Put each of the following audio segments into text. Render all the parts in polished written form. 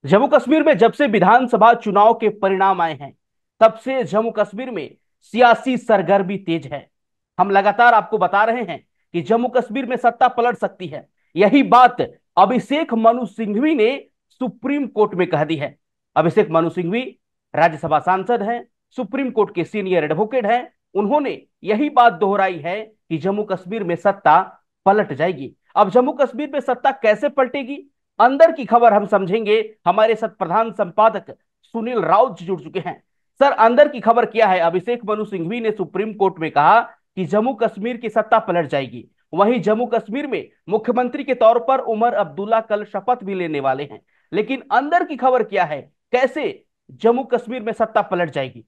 जम्मू कश्मीर में जब से विधानसभा चुनाव के परिणाम आए हैं, तब से जम्मू कश्मीर में सियासी सरगर्मी तेज है। हम लगातार आपको बता रहे हैं कि जम्मू कश्मीर में सत्ता पलट सकती है। यही बात अभिषेक मनु सिंघवी ने सुप्रीम कोर्ट में कह दी है। अभिषेक मनु सिंघवी राज्यसभा सांसद हैं, सुप्रीम कोर्ट के सीनियर एडवोकेट हैं। उन्होंने यही बात दोहराई है कि जम्मू कश्मीर में सत्ता पलट जाएगी। अब जम्मू कश्मीर में सत्ता कैसे पलटेगी, अंदर की खबर हम समझेंगे। हमारे साथ प्रधान संपादक सुनील राउत जुड़ चुके हैं। सर, अंदर की खबर क्या है? अभिषेक मनु सिंघवी ने सुप्रीम कोर्ट में कहा कि जम्मू कश्मीर की सत्ता पलट जाएगी। वहीं जम्मू कश्मीर में मुख्यमंत्री के तौर पर उमर अब्दुल्ला कल शपथ भी लेने वाले हैं। लेकिन अंदर की खबर क्या है, कैसे जम्मू कश्मीर में सत्ता पलट जाएगी?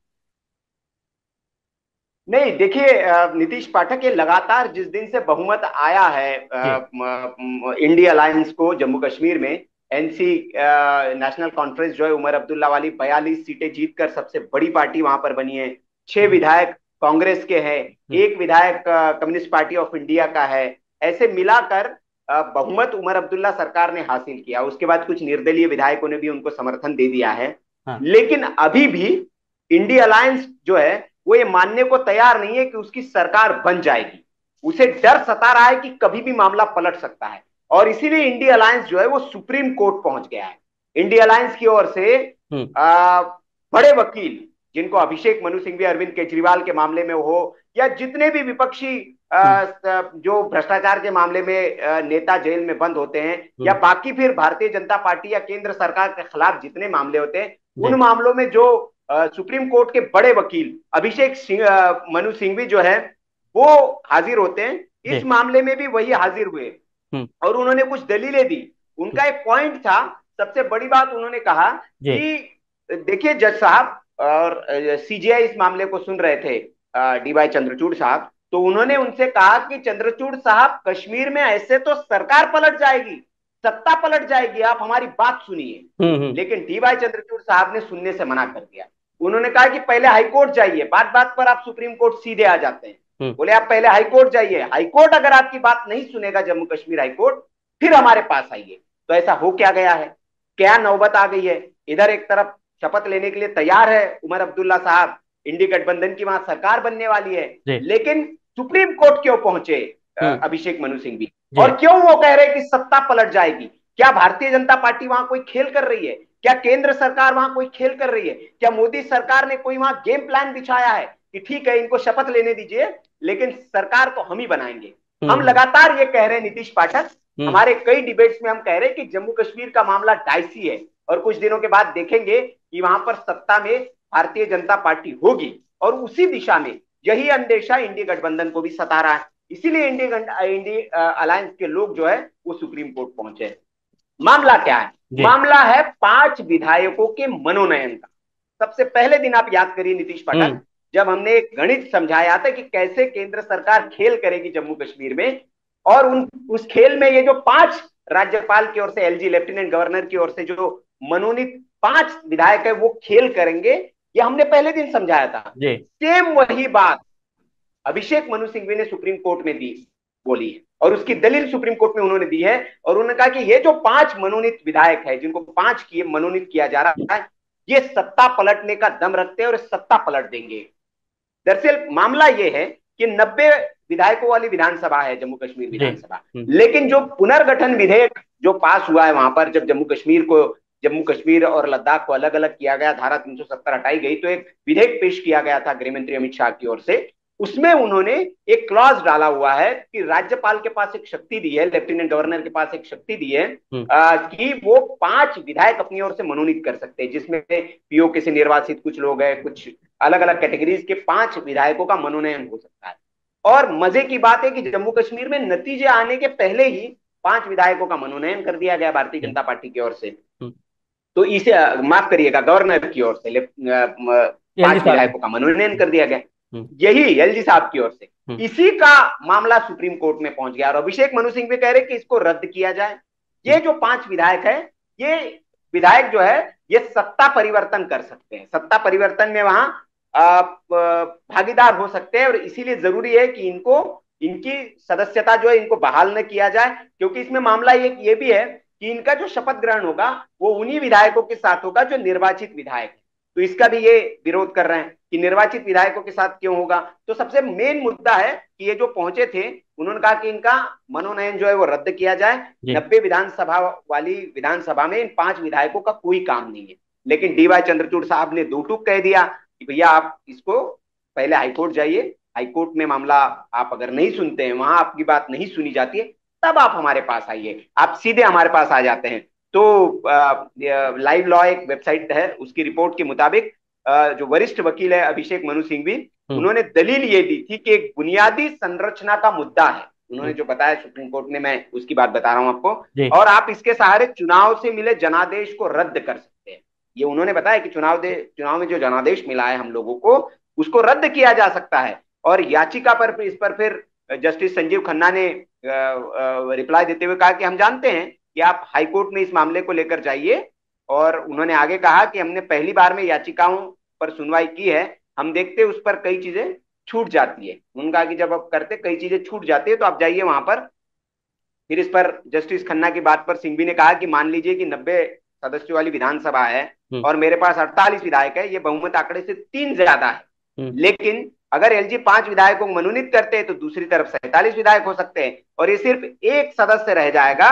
नहीं, देखिए, नीतीश पाठक, ये लगातार जिस दिन से बहुमत आया है जी। इंडिया अलायंस को जम्मू कश्मीर में, एनसी नेशनल कॉन्फ्रेंस जो है उमर अब्दुल्ला वाली 42 सीटें जीतकर सबसे बड़ी पार्टी वहां पर बनी है। 6 विधायक कांग्रेस के हैं, हम्म। 1 विधायक कम्युनिस्ट पार्टी ऑफ इंडिया का है। ऐसे मिलाकर बहुमत उमर अब्दुल्ला सरकार ने हासिल किया। उसके बाद कुछ निर्दलीय विधायकों ने भी उनको समर्थन दे दिया है। हाँ। लेकिन अभी भी इंडिया अलायंस जो है वो ये मानने को तैयार नहीं है कि उसकी सरकार बन जाएगी। उसे डर सता रहा है कि कभी भी मामला पलट सकता है। और इसीलिए इंडिया अलायंस जो है वो सुप्रीम कोर्ट पहुंच गया है। इंडिया अलायंस की ओर से हम्म। आ, बड़े वकील, जिनको अभिषेक मनु सिंघवी, अरविंद केजरीवाल के मामले में हो, या जितने भी विपक्षी हम्म। जो भ्रष्टाचार के मामले में नेता जेल में बंद होते हैं, या हम्म। बाकी फिर भारतीय जनता पार्टी या केंद्र सरकार के खिलाफ जितने मामले होते हैं, उन जी। मामलों में जो सुप्रीम कोर्ट के बड़े वकील मनु सिंघवी जो है वो हाजिर होते हैं। जी। इस मामले में भी वही हाजिर हुए हम्म। और उन्होंने कुछ दलीलें दी। हम्म। उनका एक पॉइंट था, सबसे बड़ी बात उन्होंने कहा जी। कि देखिए जज साहब, और सीजीआई इस मामले को सुन रहे थे, डीवाई चंद्रचूड़ साहब, तो उन्होंने उनसे कहा कि चंद्रचूड़ साहब, कश्मीर में ऐसे तो सरकार पलट जाएगी, सत्ता पलट जाएगी, आप हमारी बात सुनिए। हम्म। हम्म। लेकिन डीवाई चंद्रचूड़ साहब ने सुनने से मना कर दिया। उन्होंने कहा कि पहले हाईकोर्ट जाइए, बात बात पर आप सुप्रीम कोर्ट सीधे आ जाते हैं। हम्म। बोले आप पहले हाईकोर्ट जाइए, हाईकोर्ट अगर आपकी बात नहीं सुनेगा, जम्मू कश्मीर हाईकोर्ट, फिर हमारे पास आइए। तो ऐसा हो क्या गया है, क्या नौबत आ गई है? इधर एक तरफ शपथ लेने के लिए तैयार है उमर अब्दुल्ला साहब, इंडी गठबंधन की वहां सरकार बनने वाली है, जी। लेकिन सुप्रीम कोर्ट क्यों पहुंचे हम्म। अभिषेक मनु सिंघवी? जी। और क्यों वो कह रहे हैं कि सत्ता पलट जाएगी? क्या भारतीय जनता पार्टी वहां कोई खेल कर रही है? क्या केंद्र सरकार वहां कोई खेल कर रही है? क्या मोदी सरकार ने कोई वहां गेम प्लान बिछाया है कि ठीक है, इनको शपथ लेने दीजिए, लेकिन सरकार तो हम ही बनाएंगे? हम हम्म। लगातार ये कह रहे हैं नीतीश पाठक, हम्म। हमारे कई डिबेट्स में हम कह रहे हैं कि जम्मू कश्मीर का मामला डाइसी है, और कुछ दिनों के बाद देखेंगे कि वहां पर सत्ता में भारतीय जनता पार्टी होगी। और उसी दिशा में यही अंदेशा इंडिया गठबंधन को भी सता रहा है। इसीलिए इंडिया अलायंस के लोग जो है वो सुप्रीम कोर्ट पहुंचे। मामला क्या है? जी। मामला है 5 विधायकों के मनोनयन का। सबसे पहले दिन आप याद करिए नीतीश पाठक, हम्म। जब हमने एक गणित समझाया था कि कैसे केंद्र सरकार खेल करेगी जम्मू कश्मीर में, और उस खेल में ये जो 5 राज्यपाल की ओर से, एलजी लेफ्टिनेंट गवर्नर की ओर से जो मनोनीत 5 विधायक है वो खेल करेंगे, ये हमने पहले दिन समझाया था। जी। सेम वही बात अभिषेक मनु सिंघवी ने सुप्रीम कोर्ट में दी, बोली है, और उसकी दलील सुप्रीम कोर्ट में उन्होंने दी है। और उन्होंने कहा कि ये जो 5 मनोनीत विधायक है, जिनको 5 किए मनोनीत किया जा रहा है, ये सत्ता पलटने का दम रखते हैं और सत्ता पलट देंगे। दरअसल मामला ये है कि 90 विधायकों वाली विधानसभा है जम्मू कश्मीर जी। विधानसभा, लेकिन जो पुनर्गठन विधेयक जो पास हुआ है वहां पर, जब जम्मू कश्मीर और लद्दाख को अलग अलग किया गया, धारा 370 हटाई गई, तो एक विधेयक पेश किया गया था गृह मंत्री अमित शाह की ओर से। उसमें उन्होंने एक क्लॉज डाला हुआ है कि राज्यपाल के पास एक शक्ति दी है, लेफ्टिनेंट गवर्नर के पास एक शक्ति दी है, हम्म। कि वो 5 विधायक अपनी ओर से मनोनीत कर सकते हैं, जिसमें पीओके से निर्वाचित कुछ लोग हैं, कुछ अलग अलग कैटेगरीज के 5 विधायकों का मनोनयन हो सकता है। और मजे की बात है कि जम्मू कश्मीर में नतीजे आने के पहले ही 5 विधायकों का मनोनयन कर दिया गया भारतीय जी। जनता पार्टी की ओर से। हम्म। तो इसे माफ करिएगा, गवर्नर की ओर से एलजी पांच साहब। विधायकों का मनोनयन कर दिया गया, हम्म। यही एलजी साहब की ओर से। हम्म। इसी का मामला सुप्रीम कोर्ट में पहुंच गया और अभिषेक मनु सिंह भी कह रहे कि इसको रद्द किया जाए। ये हम्म। जो 5 विधायक है, ये विधायक जो है ये सत्ता परिवर्तन कर सकते हैं, सत्ता परिवर्तन में वहां भागीदार हो सकते हैं, और इसीलिए जरूरी है कि इनकी सदस्यता जो है इनको बहाल न किया जाए, क्योंकि इसमें मामला ये भी है कि इनका जो शपथ ग्रहण होगा वो उन्हीं विधायकों के साथ होगा जो निर्वाचित विधायक है। तो इसका भी ये विरोध कर रहे हैं कि निर्वाचित विधायकों के साथ क्यों होगा। तो सबसे मेन मुद्दा है कि ये जो पहुंचे थे, उन्होंने कहा कि इनका मनोनयन जो है वो रद्द किया जाए। जी। 90 विधानसभा वाली विधानसभा में इन 5 विधायकों का कोई काम नहीं है। लेकिन डीवाई चंद्रचूड़ साहब ने दो टूक कह दिया कि भैया आप इसको पहले हाईकोर्ट जाइए, हाईकोर्ट में मामला आप अगर नहीं सुनते हैं, वहां आपकी बात नहीं सुनी जाती है, तब आप हमारे पास आइए। आप सीधे हमारे पास आ जाते हैं। तो लाइव लॉ एक वेबसाइट है, उसकी रिपोर्ट के मुताबिक जो वरिष्ठ वकील है अभिषेक मनु सिंघवी, हम्म। उन्होंने दलील ये दी थी कि एक बुनियादी संरचना का मुद्दा है। उन्होंने हम्म। जो बताया सुप्रीम कोर्ट ने, मैं उसकी बात बता रहा हूं आपको। जी। और आप इसके सहारे चुनाव से मिले जनादेश को रद्द कर सकते हैं। ये उन्होंने बताया कि चुनाव में जो जनादेश मिला है हम लोगों को, उसको रद्द किया जा सकता है। और याचिका पर इस पर फिर जस्टिस संजीव खन्ना ने रिप्लाई देते हुए कहा कि हम जानते हैं कि आप हाईकोर्ट में इस मामले को लेकर जाइए। और उन्होंने आगे कहा कि हमने पहली बार में याचिकाओं पर सुनवाई की है, हम देखते उस पर कई चीजें छूट जाती है। उन्होंने कहा कि जब आप करते कई चीजें छूट जाती है तो आप जाइए वहां पर। फिर इस पर जस्टिस खन्ना की बात पर सिंघवी ने कहा कि मान लीजिए कि 90 सदस्यों वाली विधानसभा है हम्म। और मेरे पास 48 विधायक है, ये बहुमत आंकड़े से 3 ज्यादा है। हम्म। लेकिन अगर एलजी 5 विधायकों को मनोनीत करते हैं तो दूसरी तरफ 47 विधायक हो सकते हैं और ये सिर्फ एक सदस्य रह जाएगा।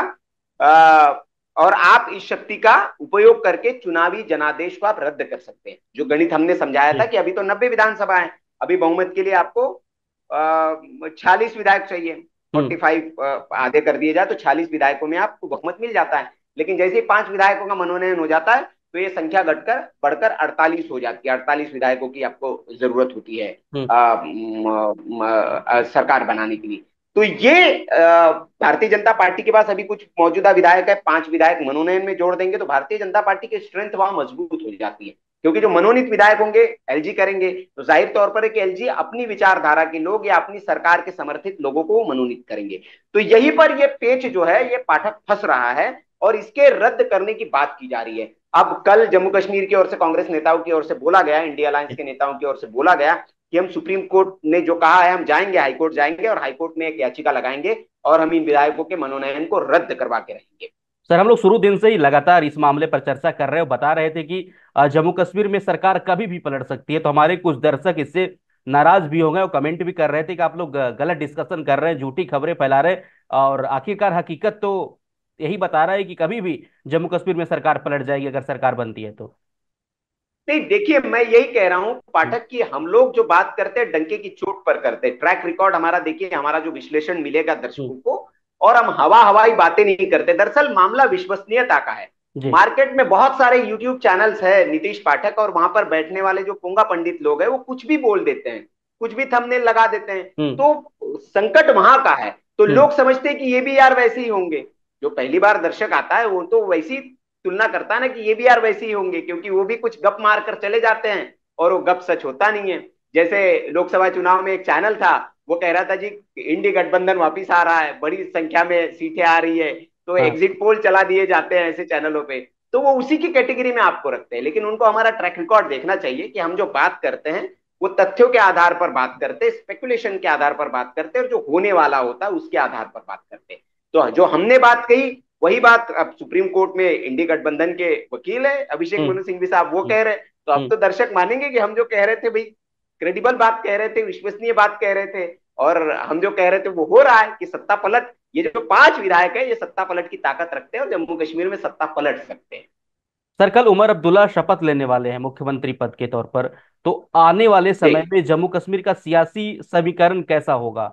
और आप इस शक्ति का उपयोग करके चुनावी जनादेश को आप रद्द कर सकते हैं। जो गणित हमने समझाया था जी। कि अभी तो 90 विधानसभा है, अभी बहुमत के लिए आपको 46 विधायक चाहिए। हम्म। 45 आधे कर दिए जाए तो 46 विधायकों में आपको बहुमत मिल जाता है। लेकिन जैसे ही 5 विधायकों का मनोनयन हो जाता है तो ये संख्या घटकर बढ़कर 48 हो जाती है। 48 विधायकों की आपको जरूरत होती है हम्म। सरकार बनाने के लिए। तो ये भारतीय जनता पार्टी के पास अभी कुछ मौजूदा विधायक है, 5 विधायक मनोनयन में जोड़ देंगे तो भारतीय जनता पार्टी की स्ट्रेंथ वहां मजबूत हो जाती है। क्योंकि जो मनोनीत विधायक होंगे एलजी करेंगे, तो जाहिर तौर पर है कि एलजी अपनी विचारधारा के लोग या अपनी सरकार के समर्थित लोगों को मनोनीत करेंगे। तो यहीं पर ये पेच जो है ये पाठक फंस रहा है और इसके रद्द करने की बात की जा रही है। अब कल जम्मू कश्मीर की ओर से कांग्रेस नेताओं की ओर से बोला गया, इंडिया अलायंस के नेताओं की ओर से बोला गया कि हम सुप्रीम कोर्ट ने जो कहा है हम जाएंगे, हाईकोर्ट जाएंगे और हाईकोर्ट में एक याचिका लगाएंगे और हम इन विधायकों के मनोनयन को रद्द करवा के रहेंगे। सर, हम लोग शुरू दिन से ही लगातार इस मामले पर चर्चा कर रहे हैं और बता रहे थे कि जम्मू कश्मीर में सरकार कभी भी पलट सकती है। तो हमारे कुछ दर्शक इससे नाराज भी हो गए और कमेंट भी कर रहे थे कि आप लोग गलत डिस्कशन कर रहे हैं, झूठी खबरें फैला रहे हैं। और आखिरकार हकीकत तो यही बता रहा है कि कभी भी जम्मू कश्मीर में सरकार पलट जाएगी अगर सरकार बनती है तो। नहीं, देखिए मैं यही कह रहा हूं हम्म। पाठक की, हम लोग जो बात करते हैं डंके की चोट पर करते हैं। ट्रैक रिकॉर्ड हमारा देखिए, हमारा जो विश्लेषण मिलेगा हम्म। दर्शकों को, और हम हवा हवाई बातें नहीं करते। दरअसल मामला विश्वसनीयता का है। जी। मार्केट में बहुत सारे यूट्यूब चैनल्स है नीतीश पाठक, और वहां पर बैठने वाले जो पोंगा पंडित लोग हैं वो कुछ भी बोल देते हैं, कुछ भी थंबनेल लगा देते हैं। हम्म। तो संकट वहां का है। तो हम्म। लोग समझते हैं कि ये भी यार वैसे ही होंगे। जो पहली बार दर्शक आता है वो तो वैसी तुलना करता है ना कि ये भी यार वैसे ही होंगे, क्योंकि वो भी कुछ गप मार कर चले जाते हैं और वो गप सच होता नहीं है। जैसे लोकसभा चुनाव में एक चैनल था, वो कह रहा था जी इंडी गठबंधन वापिस आ रहा है, बड़ी संख्या में सीटें आ रही है, तो हाँ। एग्जिट पोल चला दिए जाते हैं ऐसे चैनलों पे। तो वो उसी की कैटेगरी में आपको रखते हैं। लेकिन उनको हमारा ट्रैक रिकॉर्ड देखना चाहिए कि हम जो बात करते हैं वो तथ्यों के आधार पर बात करते हैं, स्पेकुलेशन के आधार पर बात करते हैं, और जो होने वाला होता है उसके आधार पर बात करते हैं। तो जो हमने बात कही वही बात अब सुप्रीम कोर्ट में इंडी गठबंधन के वकील है अभिषेक हम्म। मनु सिंघवी साहब वो हम्म। कह रहे हैं। तो अब हम्म। तो दर्शक मानेंगे कि हम जो कह रहे थे भाई क्रेडिबल बात कह रहे थे, विश्वसनीय बात कह रहे थे, और हम जो कह रहे थे वो हो रहा है कि सत्ता पलट, ये जो 5 विधायक है ये सत्ता पलट की ताकत रखते हैं और जम्मू कश्मीर में सत्ता पलट सकते हैं। सर, कल उमर अब्दुल्ला शपथ लेने वाले हैं मुख्यमंत्री पद के तौर पर। तो आने वाले जी, समय में जम्मू कश्मीर का सियासी समीकरण कैसा होगा?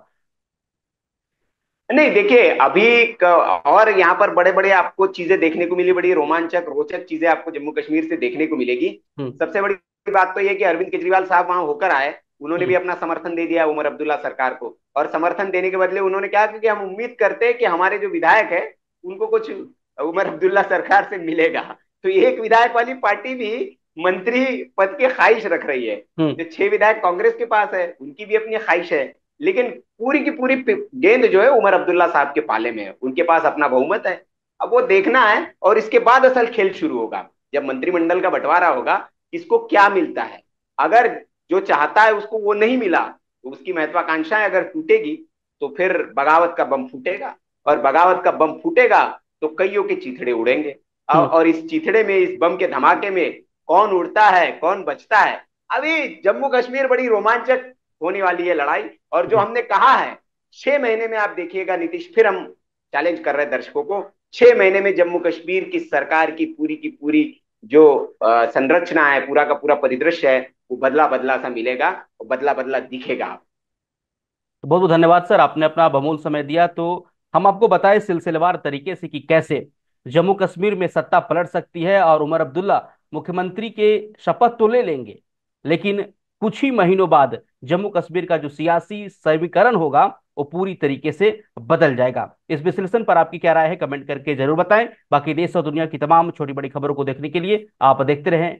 नहीं देखिए अभी और यहाँ पर बड़े बड़े आपको चीजें देखने को मिली, बड़ी रोमांचक रोचक चीजें आपको जम्मू कश्मीर से देखने को मिलेगी। हम्म। सबसे बड़ी बात तो यह कि अरविंद केजरीवाल साहब वहां होकर आए, उन्होंने भी हम्म। अपना समर्थन दे दिया उमर अब्दुल्ला सरकार को। और समर्थन देने के बदले उन्होंने क्या कि हम उम्मीद करते हैं कि हमारे जो विधायक है उनको कुछ उमर अब्दुल्ला सरकार से मिलेगा। तो एक विधायक वाली पार्टी भी मंत्री पद की ख्वाहिश रख रही है। हम्म। जो 6 विधायक कांग्रेस के पास है उनकी भी अपनी ख्वाहिश है। लेकिन पूरी की पूरी गेंद जो है उमर अब्दुल्ला साहब के पाले में है, उनके पास अपना बहुमत है। अब वो देखना है और इसके बाद असल खेल शुरू होगा जब मंत्रिमंडल का बंटवारा होगा, किसको क्या मिलता है। अगर जो चाहता है उसको वो नहीं मिला तो उसकी महत्वाकांक्षाएं अगर टूटेगी तो फिर बगावत का बम फूटेगा, और बगावत का बम फूटेगा तो कईयों के चीथड़े उड़ेंगे। हम्म। और इस चीथड़े में, इस बम के धमाके में कौन उड़ता है, कौन बचता है, अभी जम्मू कश्मीर बड़ी रोमांचक होने वाली है लड़ाई। और जो जी। हमने कहा है, 6 महीने में आप देखिएगा नीतीश, फिर हम चैलेंज कर रहे हैं दर्शकों को, 6 महीने में जम्मू कश्मीर की सरकार की पूरी जो संरचना है, पूरा का पूरा परिदृश्य है, वो बदला बदला सा मिलेगा और बदला बदला दिखेगा। तो बहुत बहुत धन्यवाद सर, आपने अपना बहुमूल्य समय दिया। तो हम आपको बताएं सिलसिलेवार तरीके से कि कैसे जम्मू कश्मीर में सत्ता पलट सकती है और उमर अब्दुल्ला मुख्यमंत्री के शपथ तो ले लेंगे, लेकिन कुछ ही महीनों बाद जम्मू कश्मीर का जो सियासी समीकरण होगा वो पूरी तरीके से बदल जाएगा। इस विश्लेषण पर आपकी क्या राय है, कमेंट करके जरूर बताएं। बाकी देश और दुनिया की तमाम छोटी बड़ी खबरों को देखने के लिए आप देखते रहें